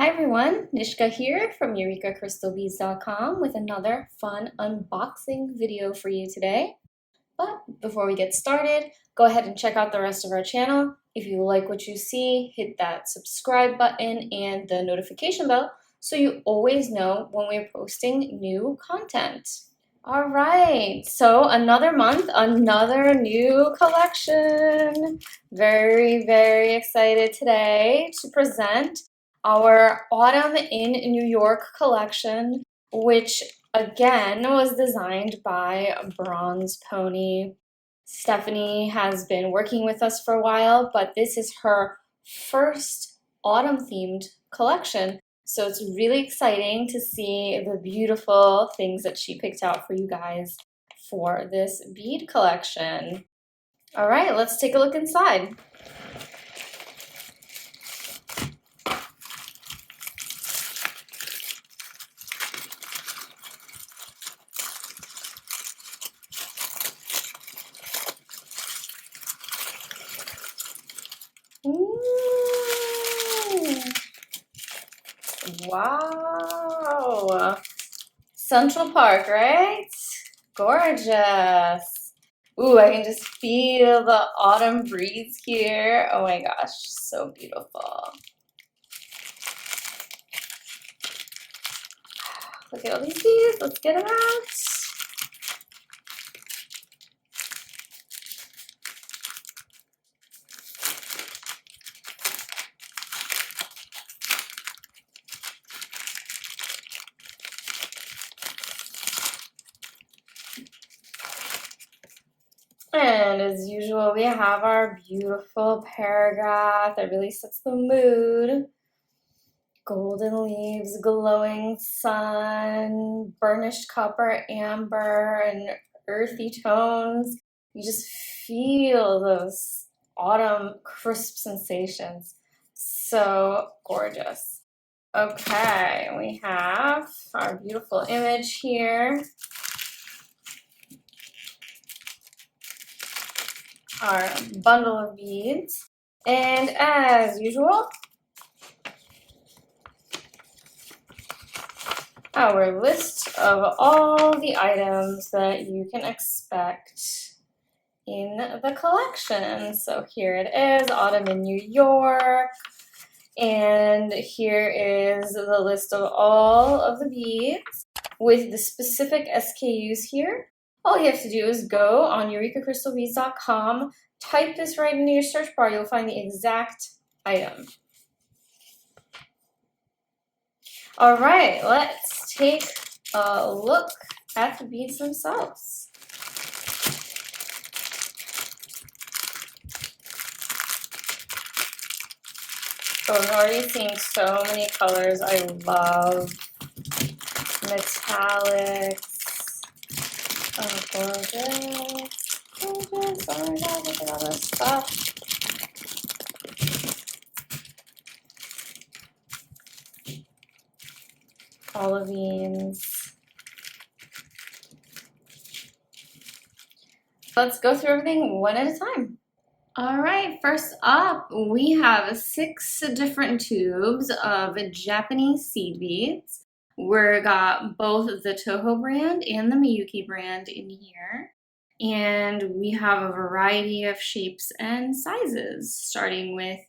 Hi everyone, Nishka here from EurekaCrystalBeads.com with another fun unboxing video for you today. But before we get started, go ahead and check out the rest of our channel. If you like what you see, hit that subscribe button and the notification bell so you always know when we're posting new content. All right, so another month, another new collection. Very excited today to present our Autumn in New York collection, which again was designed by Bronzepony. Stephanie has been working with us for a while, but this is her first autumn themed collection. So it's really exciting to see the beautiful things that she picked out for you guys for this bead collection. All right, let's take a look inside. Ooh. Wow. Central Park, right? Gorgeous. Ooh, I can just feel the autumn breeze here. Oh my gosh, so beautiful. Look at all these beads. Let's get them out. And as usual, we have our beautiful paragraph that really sets the mood. Golden leaves, glowing sun, burnished copper, amber, and earthy tones. You just feel those autumn crisp sensations. So gorgeous. Okay, we have our beautiful image here. Our bundle of beads, and as usual, our list of all the items that you can expect in the collection. So here it is, Autumn in New York, and here is the list of all of the beads with the specific SKUs here. All you have to do is go on EurekaCrystalBeads.com, type this right into your search bar, you'll find the exact item. All right, let's take a look at the beads themselves. So I'm already seeing so many colors. I love metallics. Oh, gorgeous. Gorgeous. Oh my god, look at all this stuff. Olivines. Let's go through everything one at a time. All right, first up, we have 6 different tubes of Japanese seed beads. We got both the Toho brand and the Miyuki brand in here. And we have a variety of shapes and sizes, starting with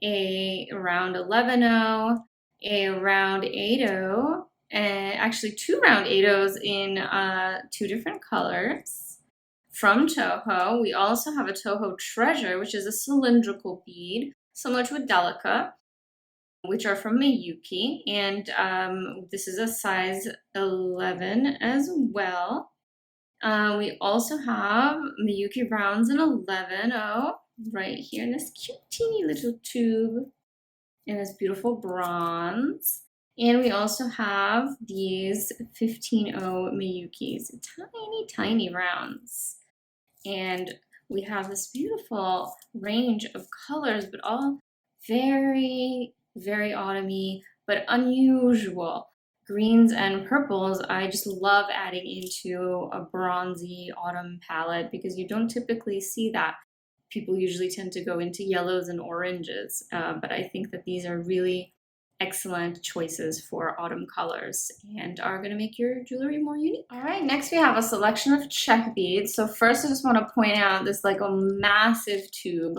a round 11-0, a round 8-0, and actually 2 round 8-0s in 2 different colors. From Toho, we also have a Toho Treasure, which is a cylindrical bead, similar to a Delica, which are from Miyuki, and this is a size 11 as well. We also have Miyuki rounds in 11-0 right here in this cute teeny little tube in this beautiful bronze. And we also have these 15-0 Miyukis, tiny rounds. And we have this beautiful range of colors, but all very autumny, but unusual. Greens and purples, I just love adding into a bronzy autumn palette because you don't typically see that. People usually tend to go into yellows and oranges, but I think that these are really excellent choices for autumn colors and are going to make your jewelry more unique. All right, next we have a selection of check beads. So first I just want to point out this like a massive tube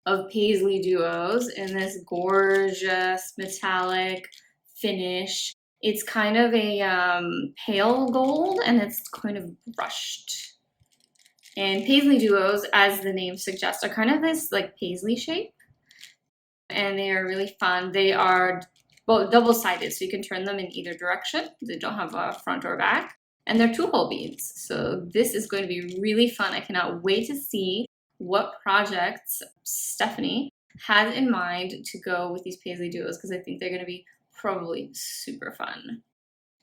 of paisley duos in this gorgeous metallic finish. It's kind of a pale gold and it's kind of brushed. And paisley duos, as the name suggests, are kind of this like paisley shape. And they are really fun. They are both double-sided, so you can turn them in either direction. They don't have a front or back. And they're 2-hole beads. So this is going to be really fun. I cannot wait to see what projects Stephanie has in mind to go with these paisley duos because I think they're going to be probably super fun.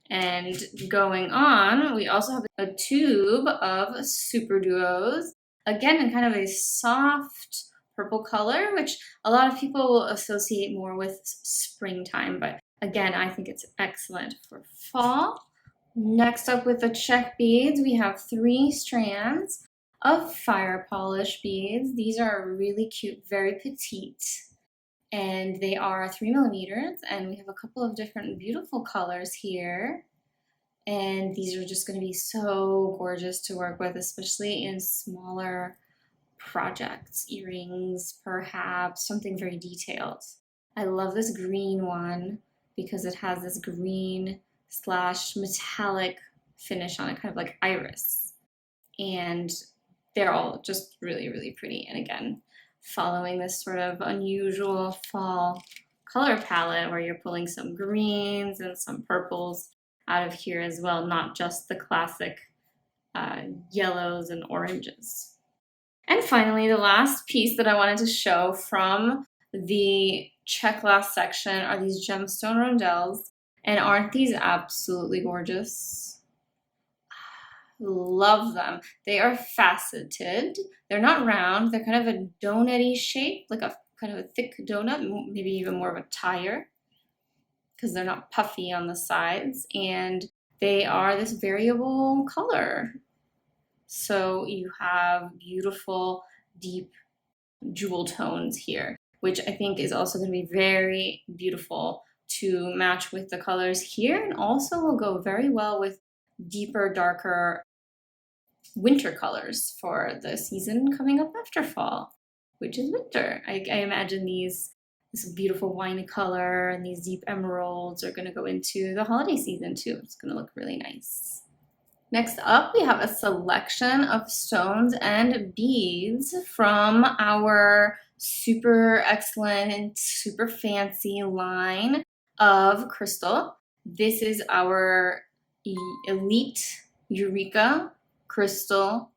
And going on, we also have a tube of super duos, again in kind of a soft purple color, which a lot of people will associate more with springtime, but again, I think it's excellent for fall. Next up with the check beads, we have 3 strands of fire polish beads. These are really cute, very petite, and they are 3 millimeters, and we have a couple of different beautiful colors here. And these are just going to be so gorgeous to work with, especially in smaller projects, earrings, perhaps, something very detailed. I love this green one because it has this green / metallic finish on it, kind of like iris. And they're all just really, really pretty. And again, following this sort of unusual fall color palette where you're pulling some greens and some purples out of here as well, not just the classic yellows and oranges. And finally, the last piece that I wanted to show from the checklist section are these gemstone rondelles. And aren't these absolutely gorgeous? Love them. They are faceted. They're not round. They're kind of a donut-y shape, like a kind of a thick donut, maybe even more of a tire, because they're not puffy on the sides. And they are this variable color. So you have beautiful, deep jewel tones here, which I think is also going to be very beautiful to match with the colors here, and also will go very well with deeper, darker winter colors for the season coming up after fall, which is winter. I imagine this beautiful wine color and these deep emeralds are going to go into the holiday season too. It's going to look really nice. Next up, we have a selection of stones and beads from our super excellent, super fancy line of crystal. This is our elite Eureka crystal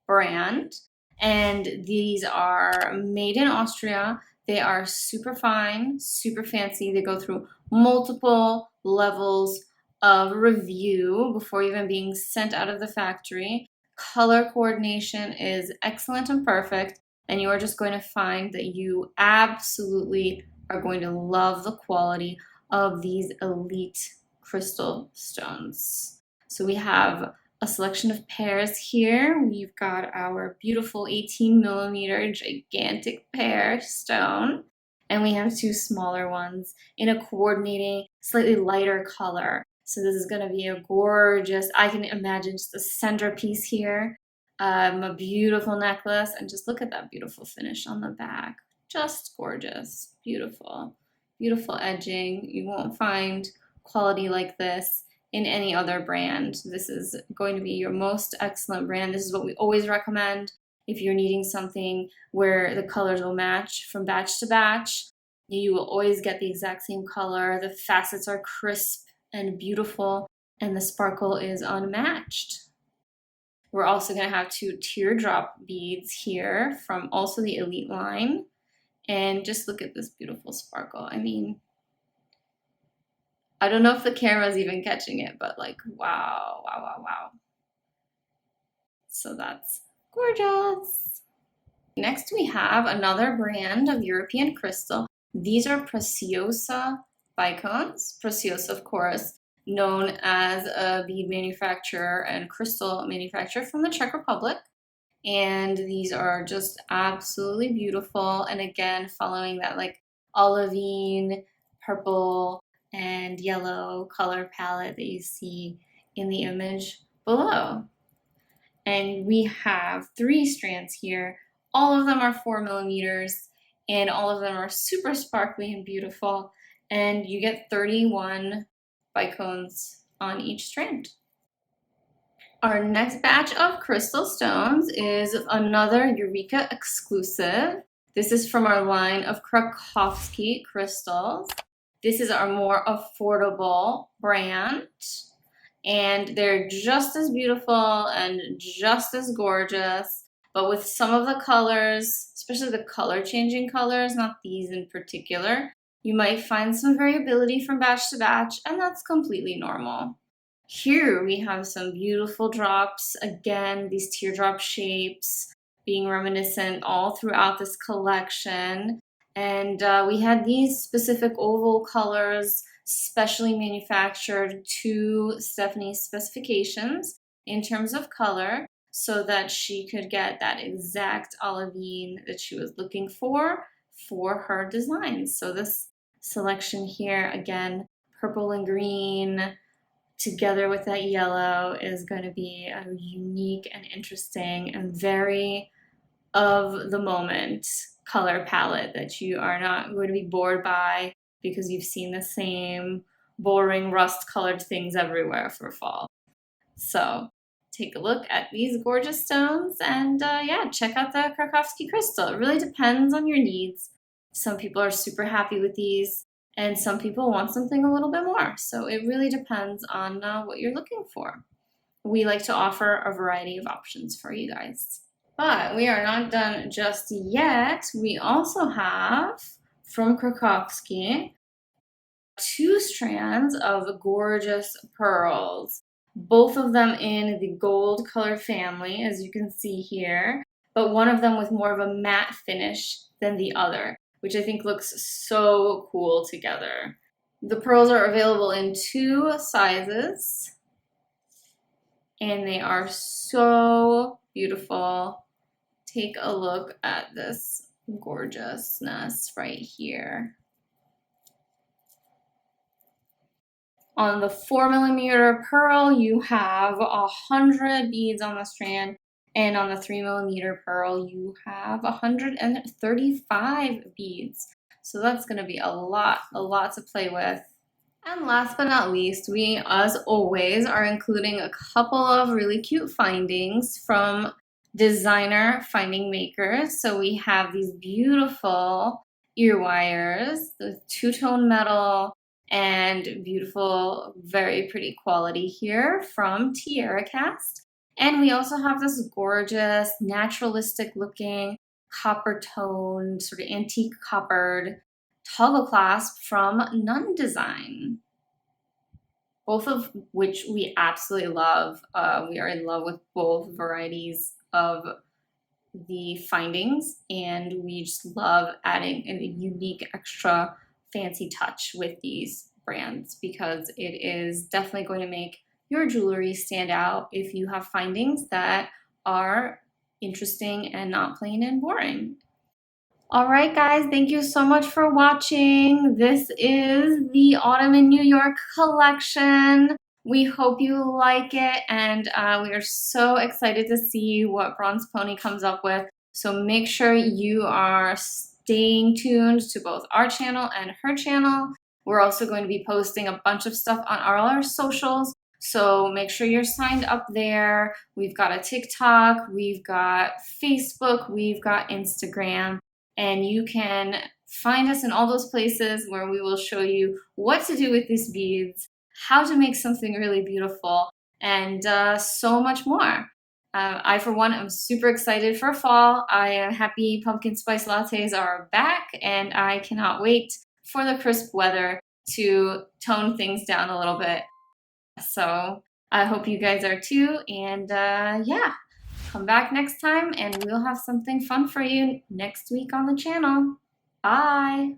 brand, and these are made in Austria. They are super fine, super fancy. They go through multiple levels of review before even being sent out of the factory. Color coordination is excellent and perfect, and you are just going to find that you absolutely are going to love the quality of these elite crystal stones. So we have a selection of pairs here. We've got our beautiful 18 millimeter gigantic pear stone, and we have 2 smaller ones in a coordinating, slightly lighter color. So this is going to be a gorgeous, I can imagine just the centerpiece here, a beautiful necklace, and just look at that beautiful finish on the back. Just gorgeous, beautiful, beautiful edging. You won't find quality like this in any other brand. This is going to be your most excellent brand. This is what we always recommend if you're needing something where the colors will match from batch to batch. You will always get the exact same color. The facets are crisp and beautiful, and the sparkle is unmatched. We're also going to have 2 teardrop beads here from also the Elite line. And just look at this beautiful sparkle. I mean, I don't know if the camera's even catching it, but like, wow, wow, wow, wow. So that's gorgeous. Next, we have another brand of European crystal. These are Preciosa bicones. Preciosa, of course, known as a bead manufacturer and crystal manufacturer from the Czech Republic. And these are just absolutely beautiful. And again, following that like olivine, purple, and yellow color palette that you see in the image below. And we have 3 strands here. All of them are 4 millimeters, and all of them are super sparkly and beautiful. And you get 31 bicones on each strand. Our next batch of crystal stones is another Eureka exclusive. This is from our line of Krakowski crystals. This is our more affordable brand, and they're just as beautiful and just as gorgeous, but with some of the colors, especially the color changing colors, not these in particular, you might find some variability from batch to batch, and that's completely normal. Here we have some beautiful drops, again, these teardrop shapes being reminiscent all throughout this collection. And we had these specific oval colors specially manufactured to Stephanie's specifications in terms of color so that she could get that exact olivine that she was looking for her designs. So this selection here, again, purple and green together with that yellow is going to be a unique and interesting and very of the moment color palette that you are not going to be bored by because you've seen the same boring rust colored things everywhere for fall. So take a look at these gorgeous stones and yeah, check out the Krakowski crystal. It really depends on your needs. Some people are super happy with these and some people want something a little bit more. So it really depends on what you're looking for. We like to offer a variety of options for you guys. But we are not done just yet. We also have, from Krakowski, 2 strands of gorgeous pearls. Both of them in the gold color family, as you can see here, but one of them with more of a matte finish than the other, which I think looks so cool together. The pearls are available in 2 sizes, and they are so beautiful. Take a look at this gorgeousness right here. On the 4 millimeter pearl, you have 100 beads on the strand, and on the 3 millimeter pearl, you have 135 beads. So that's going to be a lot to play with. And last but not least, we, as always, are including a couple of really cute findings from designer finding makers. So we have these beautiful ear wires, the 2-tone metal, and beautiful, very pretty quality here from Tierra Cast. And we also have this gorgeous, naturalistic looking copper toned, sort of antique coppered toggle clasp from Nun Design. Both of which we absolutely love. We are in love with both varieties of the findings, and we just love adding a unique extra fancy touch with these brands because it is definitely going to make your jewelry stand out if you have findings that are interesting and not plain and boring. All right, guys, thank you so much for watching. This is the Autumn in New York collection. We hope you like it, and we are so excited to see what Bronzepony comes up with. So make sure you are staying tuned to both our channel and her channel. We're also going to be posting a bunch of stuff on all our socials, so make sure you're signed up there. We've got a TikTok, we've got Facebook, we've got Instagram, and you can find us in all those places where we will show you what to do with these beads, how to make something really beautiful, and so much more. I, for one, am super excited for fall. I am happy pumpkin spice lattes are back, and I cannot wait for the crisp weather to tone things down a little bit. So I hope you guys are too, and yeah, come back next time and we'll have something fun for you next week on the channel. Bye!